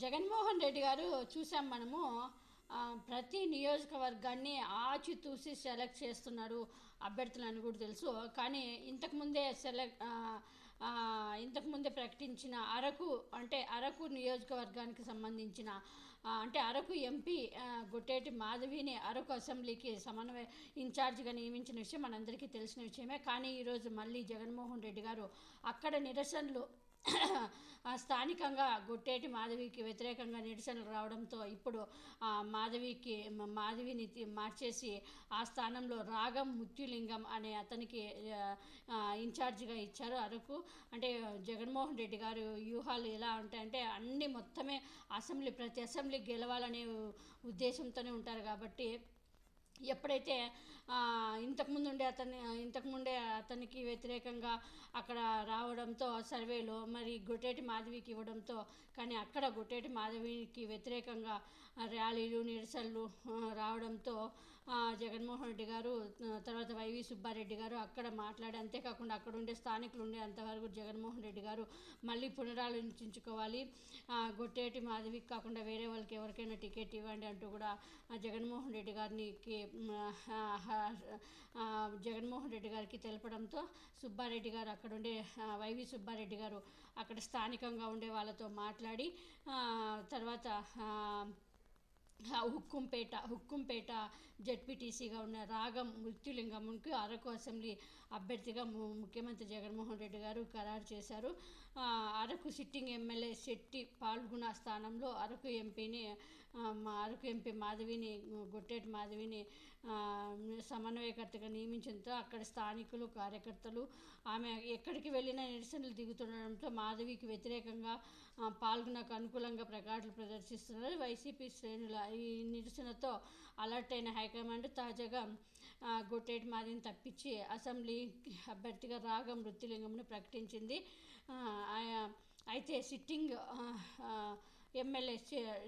జగన్మోహన్ రెడ్డి గారు చూసాం మనము. ప్రతి నియోజకవర్గాన్ని ఆచితూసి సెలెక్ట్ చేస్తున్నారు అభ్యర్థులని కూడా తెలుసు. కానీ ఇంతకుముందే ప్రకటించిన అరకు నియోజకవర్గానికి సంబంధించిన అంటే అరకు ఎంపీ గొట్టేటి మాధవిని అరకు అసెంబ్లీకి సమన్వయ ఇన్ఛార్జిగా నియమించిన విషయం మనందరికీ తెలిసిన విషయమే. కానీ ఈరోజు మళ్ళీ జగన్మోహన్ రెడ్డి గారు అక్కడ నిరసనలు స్థానికంగా గొట్టేటి మాధవికి వ్యతిరేకంగా నిరసనలు రావడంతో ఇప్పుడు మాధవిని మార్చేసి ఆ స్థానంలో రాగం ముత్యులింగం అనే అతనికి ఇన్ఛార్జిగా ఇచ్చారు అరకు. అంటే జగన్మోహన్ రెడ్డి గారు వ్యూహాలు ఎలా ఉంటాయంటే అన్ని మొత్తమే ప్రతి అసెంబ్లీ గెలవాలనే ఉద్దేశంతోనే ఉంటారు. కాబట్టి ఎప్పుడైతే ఇంతకుముందే అతనికి వ్యతిరేకంగా అక్కడ రావడంతో సర్వేలో మరి గొట్టేటి మాధవికి ఇవ్వడంతో, కానీ అక్కడ గొట్టేటి మాధవికి వ్యతిరేకంగా ర్యాలీలు నిరసనలు రావడంతో జగన్మోహన్ రెడ్డి గారు తర్వాత వైవి సుబ్బారెడ్డి గారు అక్కడ మాట్లాడి, అంతేకాకుండా అక్కడ ఉండే స్థానికులు ఉండే అంతవరకు జగన్మోహన్ రెడ్డి గారు మళ్ళీ పునరాలోచించుకోవాలి, గొట్టేటి మాధవికి కాకుండా వేరే వాళ్ళకి ఎవరికైనా టికెట్ ఇవ్వండి అంటూ కూడా జగన్మోహన్ రెడ్డి గారికి తెలపడంతో సుబ్బారెడ్డి గారు అక్కడుండే వైవి సుబ్బారెడ్డి గారు అక్కడ స్థానికంగా ఉండే వాళ్ళతో మాట్లాడి తర్వాత హుక్కుంపేట జెడ్పీటీసీగా ఉన్న రాగం మృత్యులింగంకు అరకు అసెంబ్లీ అభ్యర్థిగా ముఖ్యమంత్రి జగన్మోహన్ రెడ్డి గారు ఖరారు చేశారు. అరకు సిట్టింగ్ ఎమ్మెల్యే శెట్టి పాల్గొన్న స్థానంలో అరకు ఎంపీ మాధవిని గొట్టేటి మాధవిని సమన్వయకర్తగా నియమించడంతో అక్కడ స్థానికులు కార్యకర్తలు ఆమె ఎక్కడికి వెళ్ళినా నిరసనలు దిగుతుండడంతో మాధవికి వ్యతిరేకంగా పాల్గొనకు అనుకూలంగా ప్లకార్డులు ప్రదర్శిస్తున్నారు వైసీపీ శ్రేణుల. ఈ నిరసనతో అలర్ట్ అయిన హైకమాండ్ తాజాగా గొట్టేటి మాధవిని తప్పించి అసెంబ్లీ అభ్యర్థిగా రాగం మృత్యులింగంను ప్రకటించింది. అయితే సిట్టింగ్ ఎమ్మెల్యే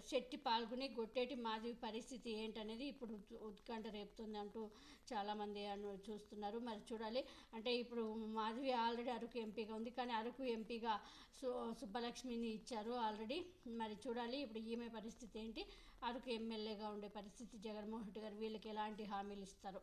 శెట్టి పాల్గొని గొట్టేటి మాధవి పరిస్థితి ఏంటనేది ఇప్పుడు ఉత్కంఠ రేపుతుంది అంటూ చాలామంది చూస్తున్నారు. మరి చూడాలి. అంటే ఇప్పుడు మాధవి ఆల్రెడీ అరకు ఎంపీగా ఉంది, కానీ అరకు ఎంపీగా సుబ్బలక్ష్మిని ఇచ్చారు ఆల్రెడీ. మరి చూడాలి ఇప్పుడు ఈమె పరిస్థితి ఏంటి, అరకు ఎమ్మెల్యేగా ఉండే పరిస్థితి జగన్మోహన్ రెడ్డి గారు వీళ్ళకి ఎలాంటి హామీలు ఇస్తారు.